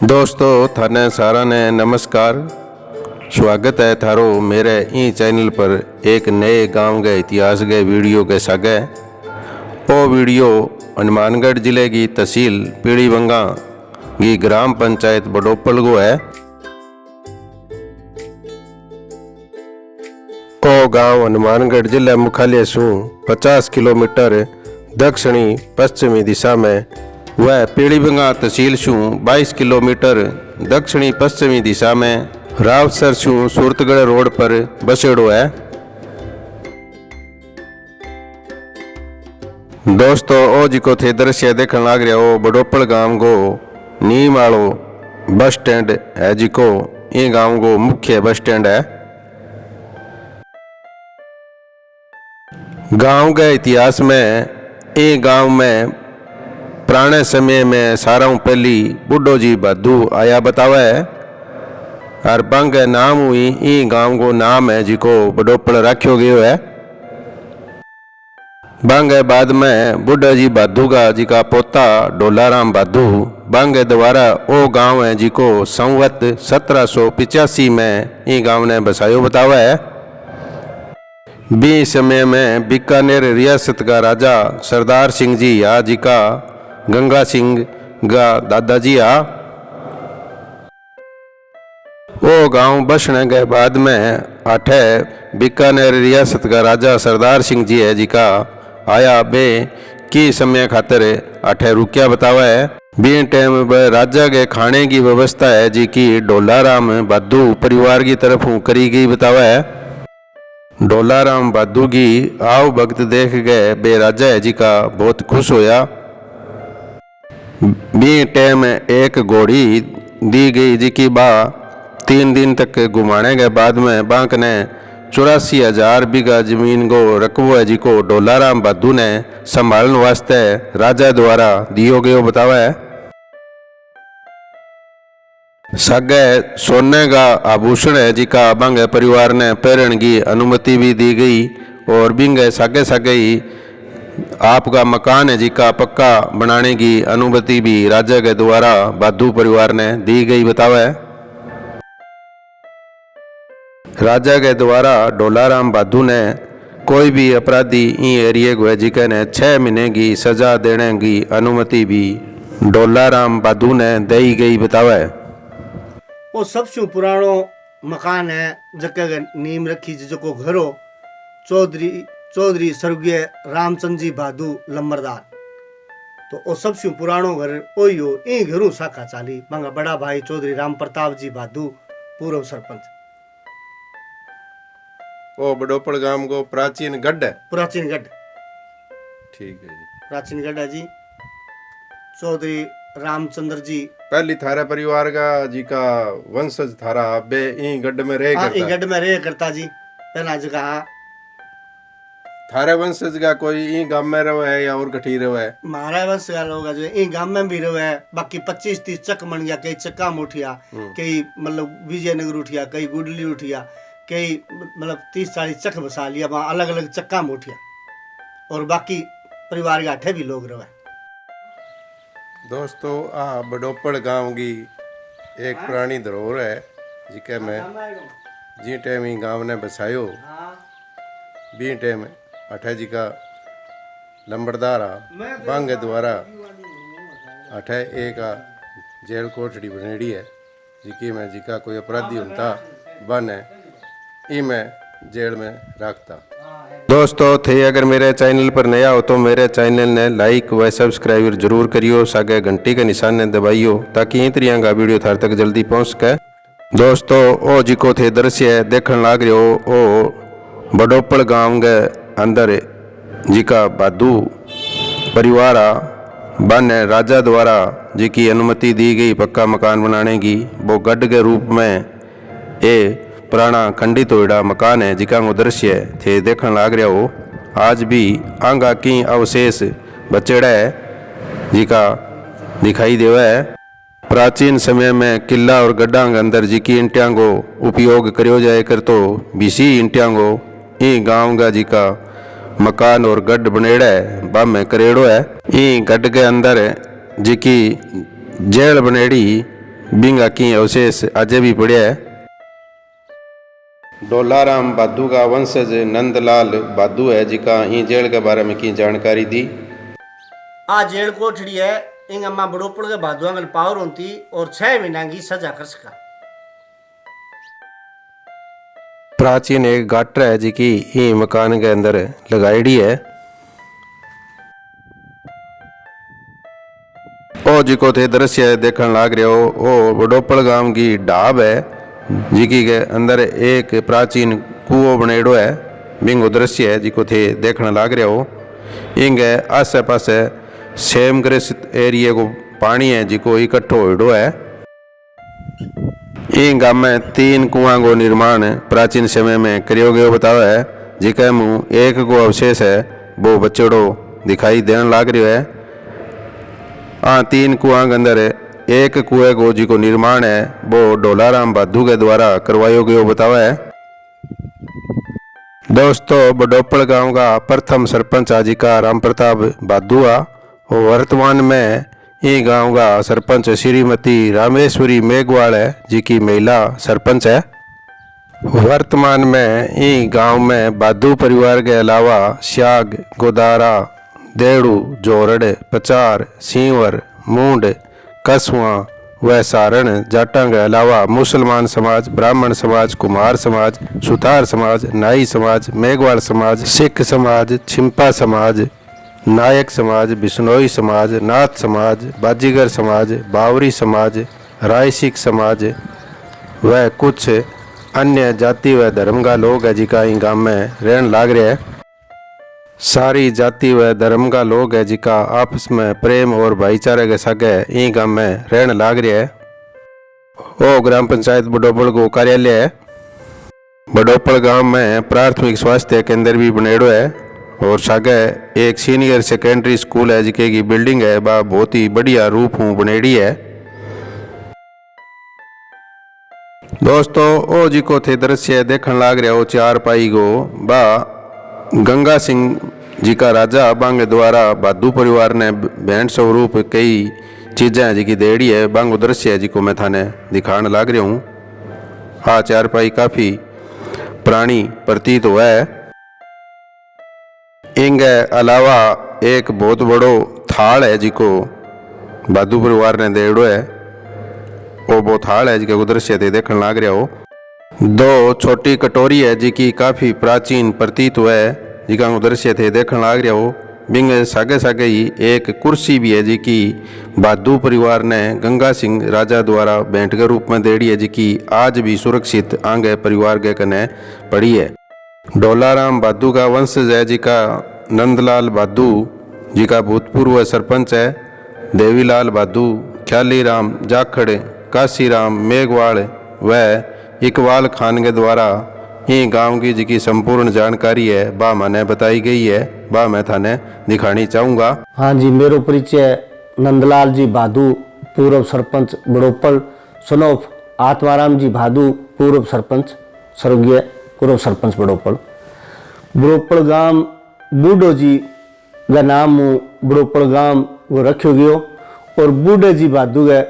दोस्तों थाने सारा ने नमस्कार। स्वागत है थारो मेरे ई चैनल पर एक नए गांव के इतिहास के वीडियो के सागे। वो वीडियो हनुमानगढ़ जिले की तहसील पीड़ीबंगा की ग्राम पंचायत बडोपल को है। वो गांव हनुमानगढ़ जिला मुख्यालय से 50 किलोमीटर दक्षिणी पश्चिमी दिशा में वह पीड़ीबंगा तहसील से 22 किलोमीटर दक्षिणी पश्चिमी दिशा में रावसर से सूरतगढ़ रोड पर बसेड़ो है। दोस्तों ओ जी को थे दृश्य देखने लग रहा हो बडोपल गांव को नीम वालो बस स्टैंड है जी को ये गांव को मुख्य बस स्टैंड है। गांव के इतिहास में ये गांव में पुराने समय में सारा पहली बुड्ढो जी भादू आया बतावा है और बंग नाम हुई ई गांव को नाम है जी को बडोपल रखो गयो है। बंग बाद में बुड्ढा जी भादू का जी का पोता डोलाराम भादू बंग द्वारा ओ गांव है जी को संवत 1785 में ई गांव ने बसायो बतावा है। बी समय में बीकानेर रियासत का राजा सरदार सिंह जी या जी का गंगा सिंह का दादाजी आ वो गांव बसने के बाद में आठे बीकानेर रियासत का राजा सरदार सिंह जी है जी का आया बे की समय खातर आठे रुकिया बतावा है। बी टाइम राजा के खाने की व्यवस्था है जी की डोलाराम भादू परिवार की तरफ करी गई बतावा है। डोलाराम भादू की आव भक्त देख गए बे राजा है जी का बहुत खुश होया। बी टाइम एक घोड़ी दी गई जी की बा 3 दिन तक घुमाने के बाद में बांक ने 84,000 बीघा जमीन को रकबो है जी को डोलाराम भादू ने संभालने वास्ते राजा द्वारा दियो गयो बतावा है। सागे सोने का आभूषण है जी का बंग परिवार ने पहनने की अनुमति भी दी गई और बिंग सागे सागे ही आपका मकान है जी का पक्का बनाने की अनुमति भी राजा के द्वारा भादू परिवार ने दी गई बतावा है। राजा के द्वारा डोलाराम भादू ने कोई भी अपराधी ई एरिए को जी के ने 6 महीने की सजा देने की अनुमति भी डोलाराम भादू ने दी गई बतावा है। वो सबसे पुरानो मकान है जगह नीम रखी जो घर हो चौधरी स्वर्गीय रामचंद्र जी भादू लंबरदार। तो वो सबसे पुरानो घर वही हो इन घरों शाखा चाली मंगा बड़ा भाई चौधरी राम प्रताप जी भादू पूर्व सरपंच। वो बडोपल गांव को प्राचीन गढ़ है। प्राचीन गढ़ ठीक है जी। प्राचीन गढ़ है जी। चौधरी रामचंद्र जी पहली थारा परिवार का जी का वंशज थारा बे ई गढ़ में रह करता। ई गढ़ में रह करता जी पहला जगह थारे वंशज का कोई ई गांव में रहे है या और कठी रहे है। हमारा वंश का लोग जो ई गांव में भी रहे है। बाकी 25-30 चक बन गया। कई चक्का में उठिया कई मतलब विजयनगर उठिया कई गुडली उठिया कई मतलब 30-40 चक बसा लिया वहाँ अलग अलग चक्का में उठिया और बाकी परिवार के आठे भी लोग रहे। दोस्तों आ बडोपल गांव की एक पुरानी धरोहर है जिके में जी टाइम ही गांव ने बसायो बी टाइम अठे जी का लंबरदारा बंग द्वारा अठे एक जेल कोठड़ी बनेड़ी है जिकी में जी का कोई अपराधी होता बन है ई में जेल में रखता। दोस्तों थे अगर मेरे चैनल पर नया हो तो मेरे चैनल ने लाइक व सब्सक्राइब जरूर करियो सागे घंटी के निशान ने दबाइयो ताकि इतरियां का वीडियो थार तक जल्दी पहुंच सके। दोस्तों ओ जी को थे दृश्य देखने लग रहे हो ओ बडोपल गांव के अंदर जी का भादू परिवार बन राजा द्वारा जी की अनुमति दी गई पक्का मकान बनाने की वो गढ़ के रूप में ये पुराना खंडित होड़ा मकान है जिका वो दृश्य थे देखने लग रहा हो। आज भी आंगा की अवशेष बचेड़ा है जी का दिखाई देवा है। प्राचीन समय में किला और गड्ढा के अंदर जी की इंटियां को उपयोग करो जाए कर तो बीसी इंटियां को ई गांव का जी का मकान और गढ़ बनेड़ा है बा में करेड़ो है। ई गढ़ के अंदर जी की जेल बनेड़ी बिंगा की अवशेष अजय भी पड़े है। डोलाराम बादू का वंशज नंदलाल बादू है जिका ई जेल के बारे में की जानकारी दी। आ जेल कोठड़ी है इन अम्मा बड़ोपड़ के भादुआ में पावर होती और 6 महीना की सजा कर सका। प्राचीन एक गाटर है जिकी ई मकान के अंदर लगाईडी है। ओ जिको थे दृश्य देखने लाग रहे हो ओ बड़ोपड़ गांव की ढाब है जिकी के अंदर एक प्राचीन कुओं बनेड़ो है। बिंगो दृश्य है जिको थे देखने लाग रहे हो। इंगे आसे पासे सेम ग्रसित एरिया को पानी है जिको इकट्ठो होड़ो है। इन गांव में 3 कुआं को निर्माण प्राचीन समय में करियो गयो बताओ है जिके मुँह एक को अवशेष है वो बचड़ो दिखाई देने लाग रही है। 3 कुआं के अंदर एक कुएं को जिको निर्माण है वो डोलाराम बादू के द्वारा करवायो गयो बतावा है। दोस्तों बड़ोपड़ गांव का प्रथम सरपंच आजी का राम प्रताप बादू आ और वर्तमान में ये गांव का सरपंच श्रीमती रामेश्वरी मेघवाल है जी की महिला सरपंच है। वर्तमान में ये गांव में बादू परिवार के अलावा श्याग गोदारा देड़ू जोरड़ पचार सींवर मूंड कसवा व सारण जाटा के अलावा मुसलमान समाज ब्राह्मण समाज कुमार समाज सुतार समाज नाई समाज मेघवाल समाज सिख समाज छिंपा समाज नायक समाज बिश्नोई समाज नाथ समाज बाजीगर समाज बावरी समाज राय सिख समाज व कुछ अन्य जाति व धर्म का लोग है जिका इन गांव में रहन लाग रहे हैं। सारी जाति व धर्म का लोग है जिका आपस में प्रेम और भाईचारे के साथ इन गांव में रहन लाग रहे है। ओ ग्राम पंचायत बड़ोपड़ को कार्यालय है। बड़ोपड़ गांव में प्राथमिक स्वास्थ्य केंद्र भी बनेड़ो है और सागे एक सीनियर सेकेंडरी स्कूल है जिके की बिल्डिंग है बा बहुत ही बढ़िया रूप हूँ बनेड़ी है। दोस्तों ओ जी को थे दृश्य देखने लाग रहे हो 4 पाई को बा गंगा सिंह जी का राजा बांगे द्वारा बादू परिवार ने भेंट स्वरूप कई चीज़ें जिकी देड़ी है बांगो दृश्य है जिको मैं थाने दिखाने लाग रहा हूँ। 4 पाई काफ़ी पुरानी प्रतीत हुआ है। इनके अलावा एक बहुत बड़ो थाल है जिको बादू परिवार ने देड़ो है वो थाल है जिके दृश्य थे देखने लाग रहा हो। 2 छोटी कटोरी है जिकी काफ़ी प्राचीन प्रतीत हुआ है जिका दृश्य थे देखने लाग रहा हो। बिंग सागे सागे ही एक कुर्सी भी है जिकी बादू परिवार ने गंगा सिंह राजा द्वारा भेंट के रूप में देड़ी है जिकी आज भी सुरक्षित आगे परिवार के कने पड़ी है। डोलाराम बादू का वंशज है जिका नंदलाल बादू जिका भूतपूर्व सरपंच है। देवीलाल बादू ख्याली राम जाखड़ काशीराम मेघवाल व इकबाल खान के द्वारा ये गांव की जिकी संपूर्ण जानकारी है बा मैंने बताई गई है बा मैं थाने दिखानी चाहूँगा। हाँ जी, मेरो परिचय नंदलाल जी बादू पूर्व सरपंच बड़ोपड़ सनोफ आत्माराम जी बादू पूर्व सरपंच स्वर्गीय पूर्व सरपंच बड़ोपड़ गांव बूढ़ो जी का नाम बड़ोपड़ गांव वो रखो गयो और बूढ़े जी बादू गए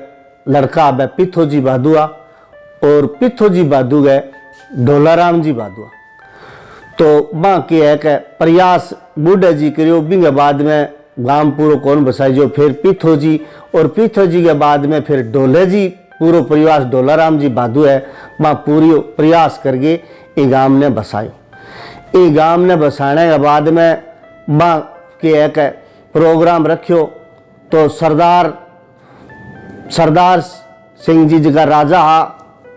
लड़का बे पिथो जी बादुआ और पिथो जी बादू गए डोलाराम जी बादुआ। तो बाकी है कि प्रयास बूढ़े जी करियो बिंगे बाद में गांव पूरो कौन बसाइजो फिर पिथो जी और पिथो जी के बाद में फिर डोले जी पूरो प्रयास डोलाराम जी बादू है वहाँ पूरी प्रयास करके ये गांव ने बसायो। ये गांव ने बसाने के बाद में बा के एक प्रोग्राम रखियो तो सरदार सिंह जी का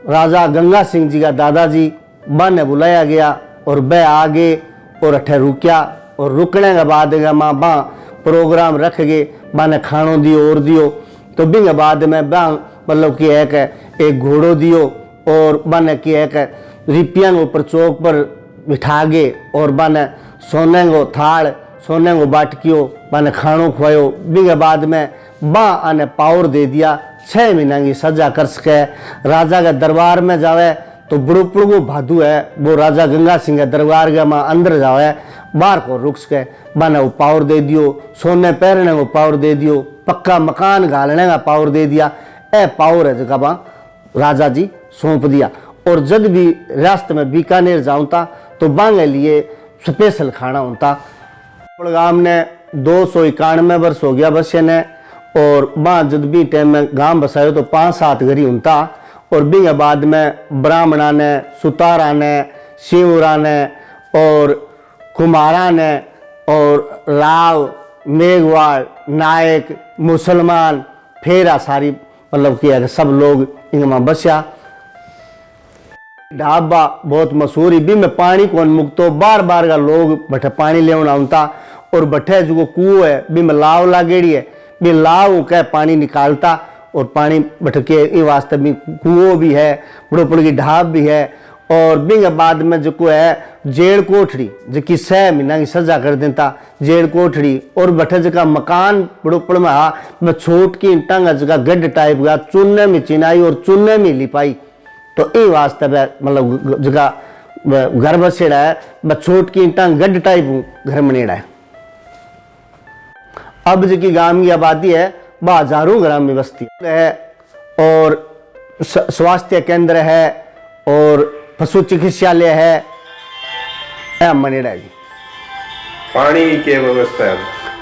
राजा गंगा सिंह जी का दादाजी बा ने बुलाया गया और बह आगे और अठे रुकिया और रुकने के बाद माँ बा प्रोग्राम रख गए बा ने खानो दियो और दियो तो बिंग बाद में बा मतलब कि एक घोड़ो दियो और बा ने कि एक रिपिया ऊपर चौक पर बिठा गए और बा ने सोने को थाल सोने को बाटकियो बा ने खानो खुआयो। बिंग बाद में बा आने पावर दे दिया 6 महीना की सजा कर सके राजा के दरबार में जावे तो बड़ोपड़ को भादू है वो राजा गंगा सिंह के दरबार के माँ अंदर जावे बाहर को रुक सके बने वो पावर दे दियो सोने पहनने को पावर दे दियो पक्का मकान घालने का पावर दे दिया। ए पावर है जगह वहाँ राजा जी सौंप दिया। और जब भी रियासत में बीकानेर जाऊँ था तो बांगे लिए स्पेशल खाना होता। गांव ने 291 वर्ष हो गया बसे ने, और वहाँ जब भी टाइम में गांव बसायो तो 5-7 घरी होता। और भी बाद में ब्राह्मणा ने, सुतारा ने, शिवरा ने और कुमारा ने और राव, मेघवाड़, नायक, मुसलमान, फेरा सारी मतलब किया कि सब लोग इनमें बसा। ढाबा बहुत मशहूर ही भी में पानी कौन मुक्तो बार बार का लोग बठे पानी ले आता। और बठे जो कुओं है भी में लाव लागेड़ी है, भी लाव कह पानी निकालता और पानी बटके इन वास्ते भी कुओं भी है, बड़ो बड़ी की ढाब भी है। और बिंग बाद में जो है जेल कोठड़ी जो कि 6 महीना की सजा कर देता जेल कोठड़ी। और बठे जगह मकान बड़ो पड़ में हा मैं छोट की टांगा जगह गड्ढ टाइप का चूने में चिनाई और चूने में लिपाई। तो ये वास्ते मतलब जगह घर बसेड़ा है मैं छोट की टांग गड्ढ टाइप घर बनेड़ा है। अब जो गांव की आबादी है वह हजारों ग्राम में बस्ती है और स्वास्थ्य केंद्र है और पशु चिकित्सालय है मनेड़ा जी। पानी की व्यवस्था है,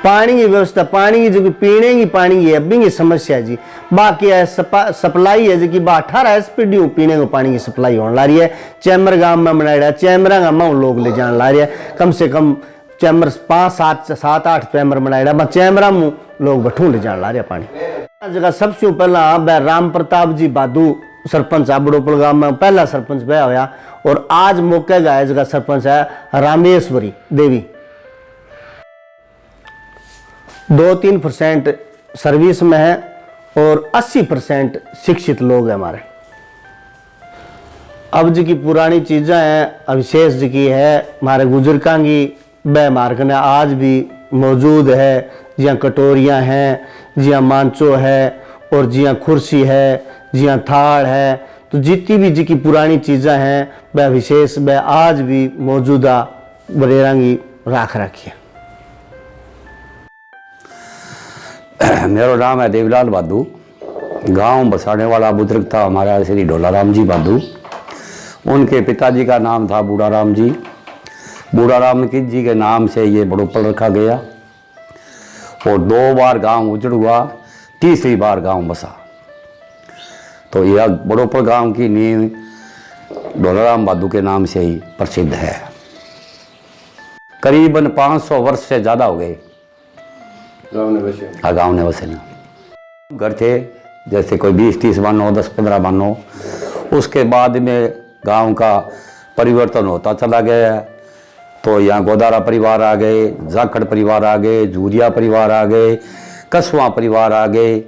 पानी की व्यवस्था, पानी की जो पीने की पानी की अभी की समस्या है जी। बाकी है सप्लाई है जी 18 एसपीडी पीने को पानी की सप्लाई होने ला रही है। चैम्बर गांव में बनाया चैम्बर गांव में लोग ले जाने ला रही है। कम से कम चैम्बर 5-7-8 चैम्बर बनाया चैम्बर में लोग बठू ले जाने ला रहे पानी। जगह सबसे पहला राम प्रताप जी बादू सरपंच है बड़ोपड़ गांव में पहला सरपंच बया होया। और आज मौके का है जगह सरपंच है रामेश्वरी देवी। 2-3% सर्विस में है और 80% शिक्षित लोग हैं हमारे। अब जी की पुरानी चीज़ें हैं अविशेष जी की है हमारे बुजुर्गों की वह मार्ग ने आज भी मौजूद है। जियाँ कटोरियाँ हैं, जियाँ मांचो है और जियाँ कुर्सी है, जियाँ थाड़ है। तो जितनी भी जी की पुरानी चीज़ें हैं वह विशेष वह आज भी मौजूदा बरेरंगी राख रखी है। मेरा नाम है देवीलाल बादू। गांव बसाने वाला बुजुर्ग था हमारा श्री ढोलाराम जी बादू। उनके पिताजी का नाम था बूढ़ाराम जी। बूढ़ाराम जी के नाम से ये बड़ोपल रखा गया और 2 बार गांव उजड़ हुआ, तीसरी बार गांव बसा। तो यह बड़ोपल गांव की नींव ढोलाराम बादू के नाम से ही प्रसिद्ध है। करीबन 500 वर्ष से ज़्यादा हो गए गांव ने बसे ना। घर थे जैसे कोई 20-30 मानो, 10-15 मानो। उसके बाद में गांव का परिवर्तन होता चला गया। तो यहाँ गोदारा परिवार आ गए, जाखड़ परिवार आ गए, जूरिया परिवार आ गए, कसवा परिवार आ गए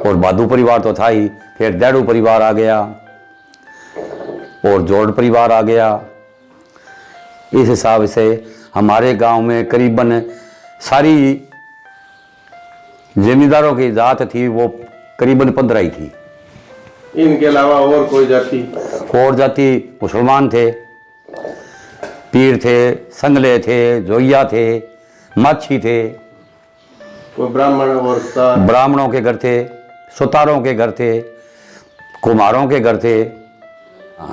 और बादू परिवार तो था ही। फिर डेड़ू परिवार आ गया और जोड़ परिवार आ गया। इस हिसाब से हमारे गांव में करीबन सारी जमींदारों की जात थी वो करीबन 15 ही थी। इनके अलावा और कोई जाति? और जाति मुसलमान थे, पीर थे, संगले थे, जोइया थे, माछी थे। कोई ब्राह्मण और ब्राह्मणों के घर थे, सुतारों के घर थे, कुमारों के घर थे।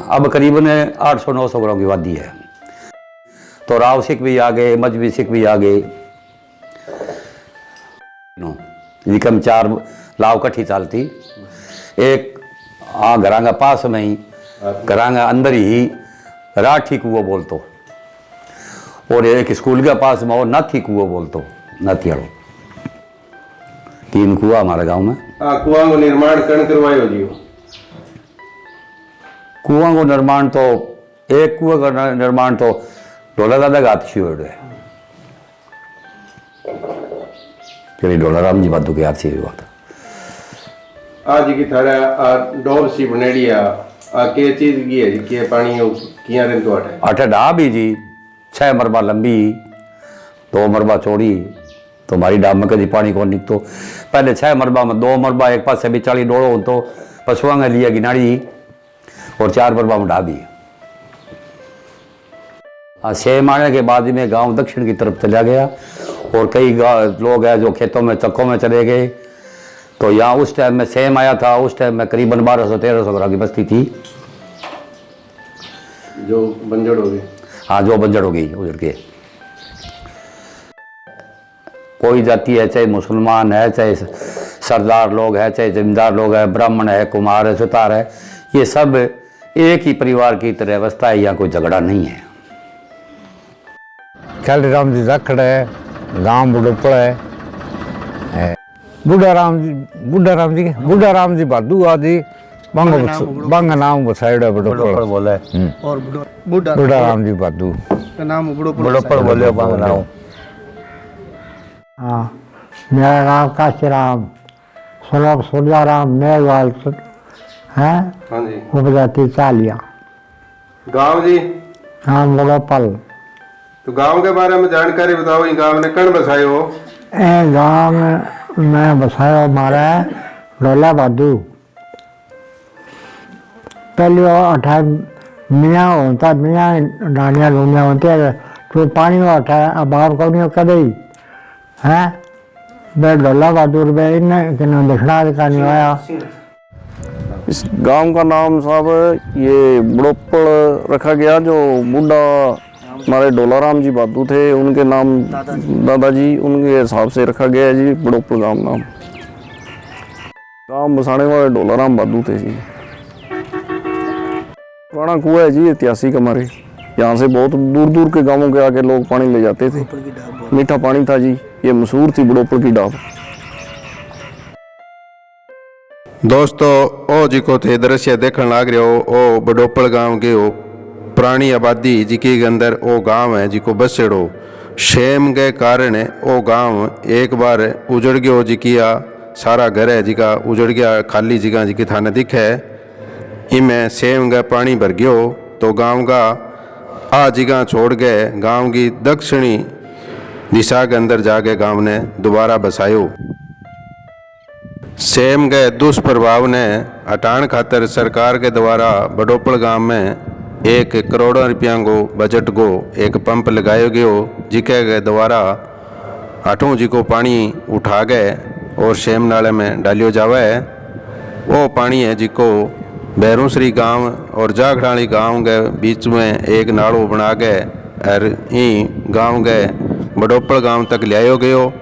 अब करीबन 800-900 घरों की वादी है। तो राव सिख भी आ गए, मजबी सिख भी आ गए। जिकम 4 लाव कट्ठी चालती। एक घरांगा पास में ही घरांगा अंदर ही राठी कुओं बोलतो और एक स्कूल के पास में और नाथी कुओं बोलतो, नाथियाड़ो। 3 कुआ हमारे गांव में। कुआं को निर्माण कौन करवायो जी? कुआं को निर्माण तो एक कुआं का निर्माण तो ढोला दादा का हाथ से है। फिर ढोलाराम जी बादू के हाथ से हुआ था। आज की थारा डोब सी बनेड़ी आ के चीज की है जी के पानी किया रेन तो अटे ढा भी जी 6 मरबा लंबी, 2 मरबा चौड़ी। तो हमारी डाब में कभी पानी को निकतो। पहले 6 मरबा में 2 मरबा एक पास से भी 40 डोड़ो हो तो पशुआ में लिया गिनाड़ी और 4 मरबा में ढा भी। 6 मारने के बाद में गांव दक्षिण की तरफ चला गया और कई लोग हैं जो खेतों में चक्कों में चले गए। तो यहाँ उस टाइम में सेम आया था, उस टाइम में करीबन 1200-1300 घरों की बस्ती थी जो बंजर हो गई। हाँ, जो बंजर हो गई उजड़ के। कोई जाति है, चाहे मुसलमान है, चाहे सरदार लोग है, चाहे जमींदार लोग है, ब्राह्मण है, कुमार है, सुतार है, ये सब एक ही परिवार की तरह अवस्था है, यहाँ कोई झगड़ा नहीं है। कालीराम जी जाखड़ है, गांव बुढ़ोपड़ है, बूढ़ा राम जी भादू आदि बांगा नाम बसाइड है बुढ़ोपड़ बोले। और बूढ़ा राम जी भादू का नाम बुढ़ोपड़ बोले बांगा नाम। हाँ, मेरा नाम काशीराम सुलभ सूर्याराम मेघवाल है। हाँ जी। उपजाति चालिया। गांव जी? नाम बुढ़ोपल। तो गांव के बारे में जानकारी बताओ, ये गांव ने कण बसाए हो? ए गांव में बसाया हमारा डोला भादू। पहले वो 28 मियाँ होता, मियाँ डानिया लूनिया होती है, तो पानी में 28 अभाव कभी कदई है बे डोला बहादुर बे इन्हें दिखना का नहीं आया। इस गांव का नाम साहब ये बुढ़ोपड़ रखा गया, जो बूढ़ा हमारे डोलाराम जी भादू थे उनके नाम दादाजी उनके हिसाब से रखा गया है जी बुढ़ोपड़ गांव नाम। गांव बसाने वाले डोलाराम भादू थे जी। पुराना कुआं है जी ऐतिहासिक हमारे, यहाँ से बहुत दूर दूर के गांवों के आके लोग पानी ले जाते थे। मीठा पानी था जी, ये मशहूर थी बुढ़ोपड़ की डाब। दोस्तों ओ जी को थे दृश्य देखने लाग रहे हो, ओ बुढ़ोपड़ गांव के हो पुरानी आबादी जी के अंदर ओ गांव है जी को बसेड़ो शेम के कारण ओ गांव एक बार उजड़ गयो जी किया, सारा घर है जी का उजड़ गया, खाली जगह जी की थाने दिखे इमें सेम गए पानी भर गयो। तो गांव का आ जगह छोड़ गए गांव की दक्षिणी दिशा के अंदर जाके गांव ने दोबारा बसायो। सेम गए दुष्प्रभाव ने हटाने खातर सरकार के द्वारा बुढ़ोपड़ गांव में 1 करोड़ रुपया को बजट को एक पंप लगायो गयो, जिके द्वारा आठों जी को पानी उठा गए और सेम नाले में डालियो जावे। वो पानी है जिको बैरूसरी गांव और जाखड़ाली गांव के बीच में एक नाड़ो बना के और ई गांव के बुढ़ोपड़ गांव तक लायो गयो।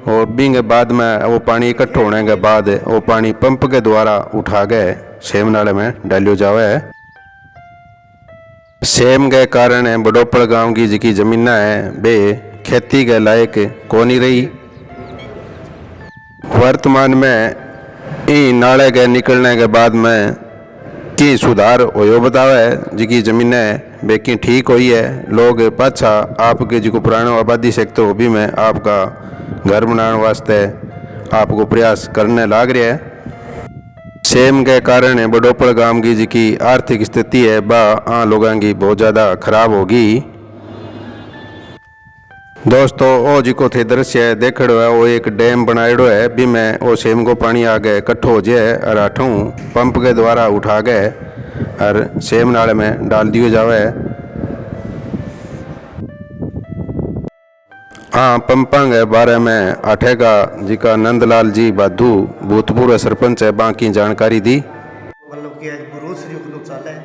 और बिंग बाद में वो पानी इकट्ठा होने के बाद वो पानी पंप के द्वारा उठा गए सेम नाले में डालियो जावे। सेम के कारण बुढ़ोपड़ गांव की जिकी जमीन है बे खेती के लायक कोनी रही। वर्तमान में ई नाले के निकलने के बाद में की सुधार होयो बतावे, जिकी जमीन है बेकी ठीक हुई है। लोग पाछा आपके जो पुराना आबादी सेक्टर हो भी में आपका घर बनाने वास्ते आपको प्रयास करने लाग रहे हैं। सेम के कारण बुढ़ोपड़ गांव की जिकी आर्थिक स्थिति है बा आ लोगों की बहुत ज़्यादा खराब होगी। दोस्तों ओ जी को थे दृश्य देखड़ो है, वो एक डैम बनाएड़ो है भी में वो सेम को पानी आगे इकट्ठो हो जाए और आठों पंप के द्वारा उठा गए और सेम नाले में डाल दियो जावे। हाँ, पंपा के बारे में आठे का जी का नंदलाल जी भादू भूतपूर्व सरपंच है बाकी जानकारी दी। मतलब कि बरोसी को चाल है,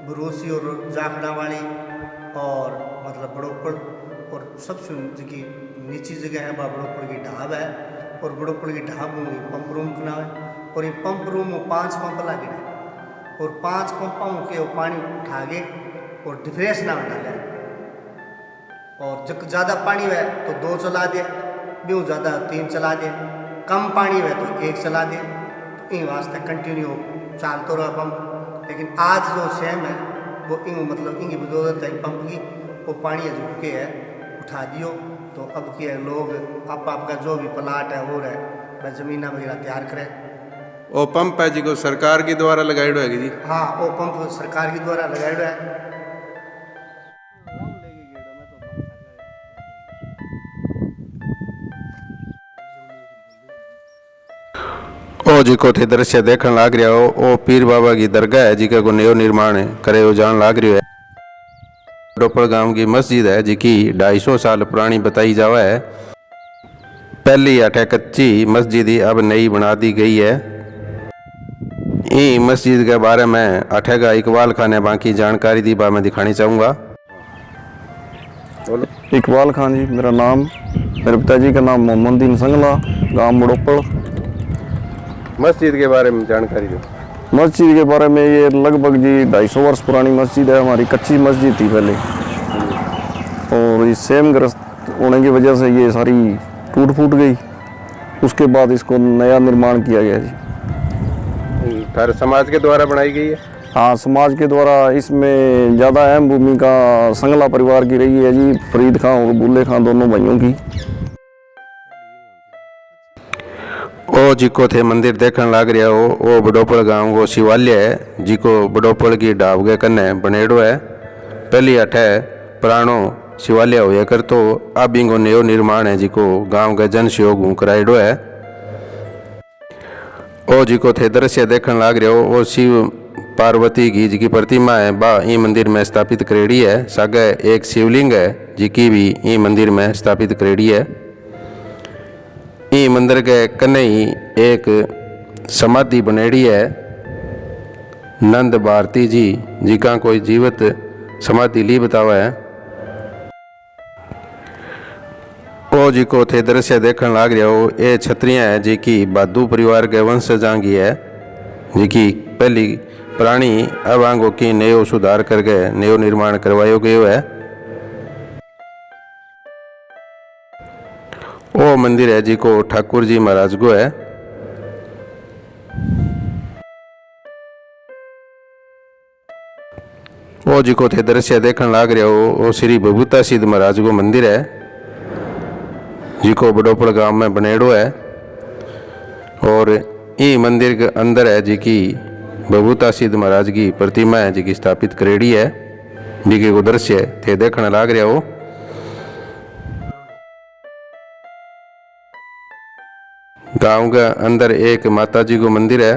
बरोसी और जाखड़ा वाली और मतलब बुढ़ोपड़ और सबसे जी नीची जगह है बुढ़ोपड़ की ढाब है। और बुढ़ोपड़ की ढाब में पंप रूम का नाम है और ये पंप रूम में 5 पंप लगे और 5 पंपों के वो पानी उठा के और डिफ्रेश ना डाले। और जब ज़्यादा पानी है तो 2 चला दे, भी ज़्यादा 3 चला दे, कम पानी है तो 1 चला दे। तो इन वास्ते कंटिन्यू चलते रहा पंप। लेकिन आज जो सेम है वो इन मतलब इनकी बदौलत है पंप की, वो पानी है जो के है उठा दियो। तो अब के लोग आपका जो भी प्लाट है वो है वह ज़मीन वगैरह तैयार करें। वो पंप है जी को सरकार के द्वारा लगाइडो है जी? हाँ, वो पंप सरकार के द्वारा लगाइडो है। ओ जी को थे दृश्य देखने लाग रहा हो, ओ पीर बाबा की दरगाह है जी को नयो निर्माण करे हो जान लाग रही है। बुढ़ोपड़ गांव की मस्जिद है जी की 250 साल पुरानी बताई जावा है। पहली अठे कच्ची मस्जिद ही अब नई बना दी गई है। ई मस्जिद के बारे में अठे का इकबाल खान ने बाकी जानकारी दी बा मैं दिखानी चाहूँगा। इकबाल खान जी मेरा नाम, मेरे पिताजी का नाम मोहम्मद दीन संगला, गांव बड़ोपड़। मस्जिद के बारे में जानकारी दो। मस्जिद के बारे में ये लगभग जी 250 वर्ष पुरानी मस्जिद है। हमारी कच्ची मस्जिद थी पहले, और इस सेम ग्रस्त होने की वजह से ये सारी टूट फूट गई। उसके बाद इसको नया निर्माण किया गया जी। हर समाज के द्वारा बनाई गई है। हाँ, समाज के द्वारा इसमें ज़्यादा अहम भूमिका संगला परिवार की रही है जी, फरीद खान और बुल्ले खान दोनों भाइयों की। ओ जिको थे मंदिर देखने लाग रहा हो वो बड़ोपड़ गांव को शिवालय है, जिको बड़ोपड़ की ढाब के कन्ने बनेड़ो है। पहली अठे पुरानो शिवालय होया कर तो अब इनको नयो निर्माण है जिको गांव के जन सहयोग कराइडो है। ओ जिको थे दृश्य देखने लाग रहे हो वो शिव पार्वती की जिकी प्रतिमा है बा ई मंदिर में स्थापित करेड़ी है। सागे एक शिवलिंग है जिकी भी ई मंदिर में स्थापित करेड़ी है। ई मंदिर के कन्ने ही एक समाधि बनेड़ी है नंद भारती जी, जिका कोई जीवित समाधि ली बतावा है। ओ जी को थे दृश्य देखने लाग रहा हो ये छतरियाँ है जी की बादू परिवार के वंशजां की है, जी की पहली पुरानी अवांगों की नयो सुधार करके नयो निर्माण करवायो गयो है। वो मंदिर है जी को ठाकुर जी महाराज को है। वो जी को थे दृश्य देखने लाग रहे हो वो श्री बबूता सिद्ध महाराज को मंदिर है, जी को बड़ोपड़ गांव में बनेड़ो है। और ई मंदिर के अंदर है जी की बबूता सिद्ध महाराज की प्रतिमा है जी की स्थापित करेड़ी है, जी के दृश्य थे देखने लाग रहे हो। गांव के अंदर एक माता जी को मंदिर है,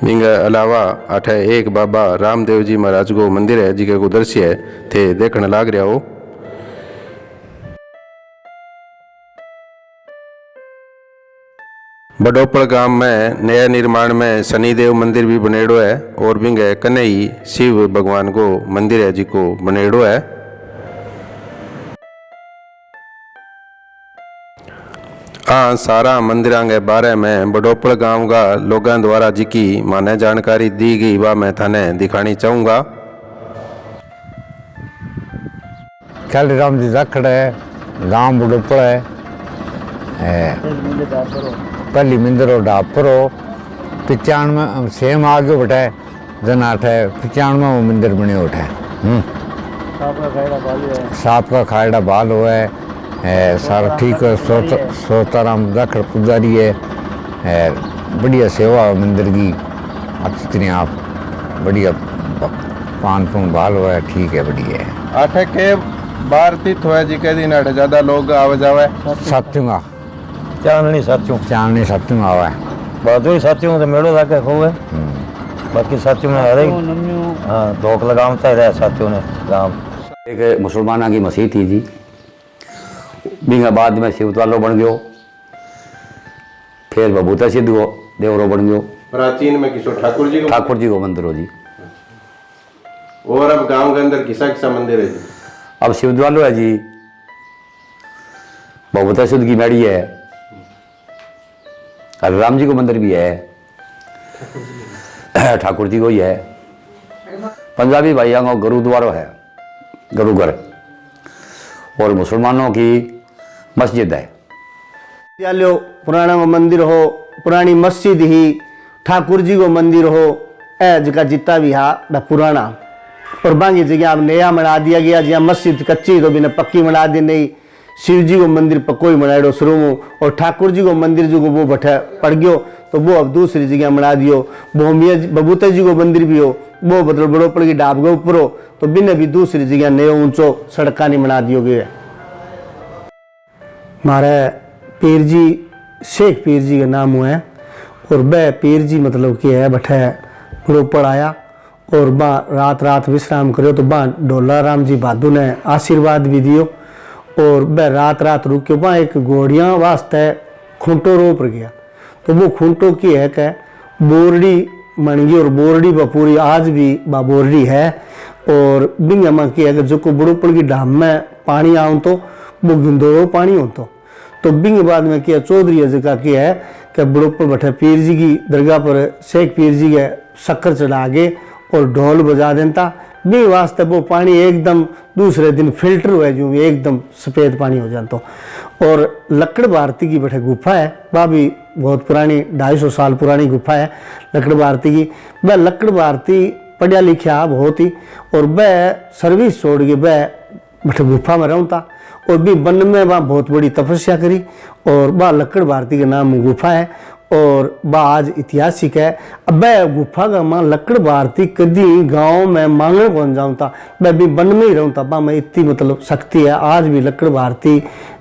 जिनके अलावा अठे एक बाबा रामदेव जी महाराज को मंदिर है, जी के दृश्य थे देखने लाग रहा हो। बड़ोपड़ गांव में नया निर्माण में शनिदेव मंदिर भी बनेड़ो है, और बिंगे कन्ने ही शिव भगवान को मंदिर है जी को बनेड़ो है। हाँ, सारा मंदिरां के बारे में बड़ोपड़ गांव का लोगों द्वारा जी की माने जानकारी दी गई वह मैं थाने दिखानी चाहूँगा। काली राम जी रखड़ है, गांव बड़ोपड़ है, पहली मंदिर हो डापर हो 95 सेम आगे बैठे जन आठ है 95 वो मंदिर बने उठे। सांप का खायड़ा बाल हुआ है, सारा ठीक है। सोताराम रखड़ पुजारी है, बढ़िया सेवा है मंदिर की। अच्छी तरह आप बढ़िया पान पुन बाल हुआ है, ठीक है, बढ़िया है। आठे के बार तीर्थ हुआ जी के दिन आठे ज्यादा लोग आवे जावे। सत्युंगा चांदनी साथियों आवा है, बहादुरी साथियों तो मेड़ो लाके खोवे। बाकी साथियों ने हर हाँ धोख लगावता ही रहा साथियों ने गांव। एक मुसलमाना की मसीह थी जी, बिंगा बाद में शिवतालो बन गयो, फिर बबूता सिद्ध को देवरो बन गयो। प्राचीन में किशोर ठाकुर जी को मंदिर हो जी। और अब गांव के अंदर किसा किसा मंदिर है जी? अब शिवद्वालो है जी, बबूता सिद्ध की मैड़ी है, हरे राम जी को मंदिर भी है, ठाकुर जी को ही है। पंजाबी भाइयों को गुरुद्वारा है, गुरुघर, और मुसलमानों की मस्जिद है। विद्यालय पुराना मंदिर हो, पुरानी मस्जिद ही ठाकुर जी को मंदिर हो, ए जगह जितना भी हा दा पुराना। और बाकी जगह अब नया बना दिया गया, जहाँ मस्जिद कच्ची तो बिना पक्की बना दी नहीं। शिव जी को मंदिर पक्को ही बनाएड़ो शुरू में, और ठाकुर जी को मंदिर जो वो बैठे पड़ गयो तो वो अब दूसरी जगह बना दियो। भूमिया बबूता जी को मंदिर भी हो, वो मतलब बड़ोपड़ की डाब के ऊपर हो, तो बिना भी दूसरी जगह नयो ऊंचो सड़का नहीं बना दियो गया। हमारे पीर जी शेख पीर जी का नाम हुआ है, और वह पीर जी मतलब कि है बैठे बड़ोपड़ आया, और रात विश्राम करो तो डोला राम जी बहादुर ने आशीर्वाद भी दियो। और वह रात रात रुके वहाँ एक घोड़ियाँ वास्ते खूंटो रोप गया। तो वो खूंटो की है कि बोरडी मनगी और बोरडी व पूरी आज भी बा बोरडी है। और बिंग में की है कि जो को बड़ोपड़ की डाम में पानी आऊँ तो वो गिंदोड़ो पानी हो तो बिंग बाद में किया चौधरी जगह की है कि बड़ोपड़ बैठे पीर जी की दरगाह पर शेख पीर जी के शक्कर चढ़ा के और ढोल बजा देता भी वास्ते वो पानी एकदम दूसरे दिन फिल्टर हुआ जो एकदम सफ़ेद पानी हो जाता। और लकड़ भारती की बैठे गुफा है, वह भी बहुत पुरानी 250 साल पुरानी गुफा है लकड़ भारती की। वह लकड़ भारती पढ़िया लिखा बहुत ही, और वह सर्विस छोड़ के वह बैठे गुफा में रहता और भी वन में वह बहुत बड़ी तपस्या करी और वह लकड़ भारती के नाम गुफा है और वह आज ऐतिहासिक है। अब वह गुफा का माँ लकड़ भारती कभी गांव में मांगने कौन जाऊँता, वह भी वन में ही रहता। वह में इतनी मतलब शक्ति है। आज भी लकड़ भारती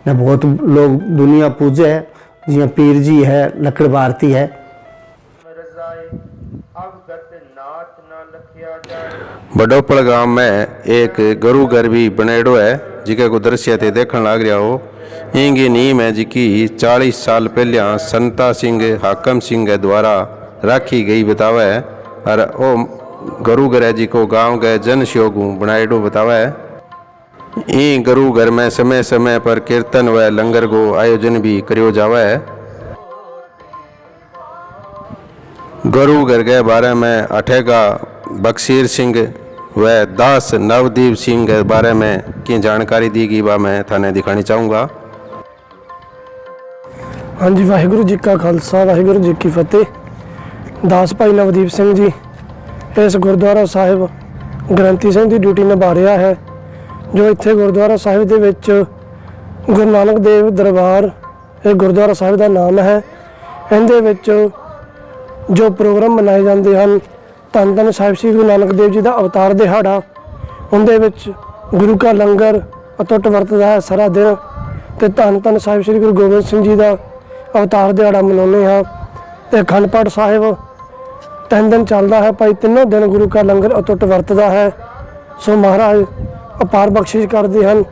ने बहुत लोग दुनिया पूजे है, जियाँ पीर जी है लकड़ भारती है। बड़ोपड़ गांव में एक गुरु घर भी बनेड़ो है जिके को दृश्य थे देखने लग रहा हो। इंगी नीम है जिकी 40 साल पहले संता सिंह हाकम सिंह द्वारा राखी गई बतावा है। और ओ गुरु घर है जिको गांव के जन सहयोग बनाएडो बतावा है। ई गुरु घर में समय समय पर कीर्तन व लंगर को आयोजन भी करियो जावा है। गुरु घर के बारे में अठेगा बक्सीर सिंह व दास नवदीप सिंह के बारे में की जानकारी दी गई वह मैं थाने दिखानी चाहूँगा। हाँ जी, वाहिगुरु जी का खालसा वाहिगुरु जी की फतेह। दास भाई नवदीप सिंह जी इस गुरुद्वारा साहिब ग्रंथी सिंह की ड्यूटी निभा रहा है, जो इत्थे गुरुद्वारा साहिब दे विच गुरु नानक देव दरबार ये गुरुद्वारा साहिब का नाम है। इहदे विच जो प्रोग्राम मनाए जाते हैं, धन धन साहिब श्री गुरु नानक देव जी का अवतार दिहाड़ा, उनदे विच गुरु का लंगर अटुट वरतदा है सारा दिन। तो धन धन साहिब श्री गुरु गोबिंद सिंह जी का अवतार दिहाड़ा मनाने हाँ। तो अखंड पाठ साहिब 3 दिन चलता है भाई, तीनों दिन गुरु का लंगर अटुट वरतदा है। सो महाराज अपार बख्शिश करते हैं,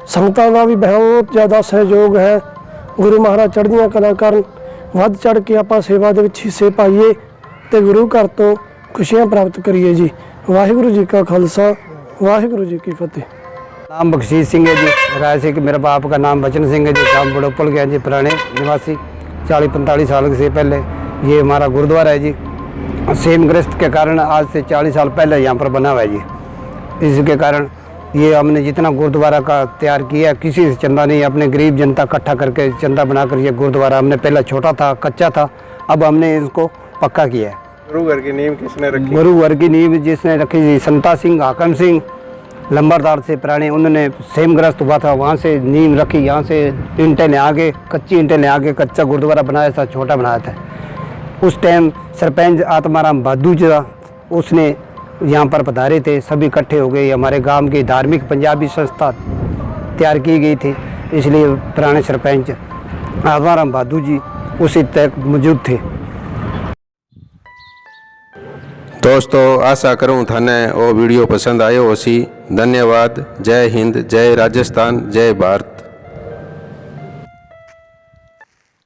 संगतां का भी बहुत ज़्यादा सहयोग है। गुरु महाराज चढ़दियां कला करन, वध चढ़ के आपां सेवा दे विच हिस्से पाइए तो गुरु घर तो खुशियां प्राप्त करिए जी। वाहिगुरु जी का खालसा वाहिगुरु जी की फतेह। नाम बख्शीश सिंह है जी, राय से कि मेरे बाप का नाम बचन सिंह है जी, गाँव बड़ोपल के हैं जी, पुराने निवासी 40-45 साल से पहले ये हमारा गुरुद्वारा है जी। सेमग्रस्त के कारण आज से 40 साल पहले यहाँ पर बना हुआ है जी। इसके कारण ये हमने जितना गुरुद्वारा का तैयार किया, किसी से चंदा नहीं, अपने गरीब जनता इकट्ठा करके चंदा बनाकर ये गुरुद्वारा हमने पहले छोटा था, कच्चा था, अब हमने इसको पक्का किया है। गुरु घर की नींव किसने रखी? गुरु घर की नींव जिसने रखी जी संता सिंह हाकम सिंह लंबरदार से पुराने, उन्होंने सेमग्रस्त हुआ था, वहाँ से नींव रखी, यहाँ से ईंटें ले आके कच्ची ईंटें ले आके कच्चा गुरुद्वारा बनाया था, छोटा बनाया था। उस टाइम सरपंच आत्माराम भादू जी उसने यहाँ पर पधारे थे, सभी इकट्ठे हो गए। हमारे गांव की धार्मिक पंजाबी संस्था तैयार की गई थी, इसलिए पुराने सरपंच आत्माराम भादू जी उसी तक मौजूद थे। दोस्तों आशा करूँ थाने वो वीडियो पसंद आयो होसी। धन्यवाद। जय हिंद, जय राजस्थान, जय भारत।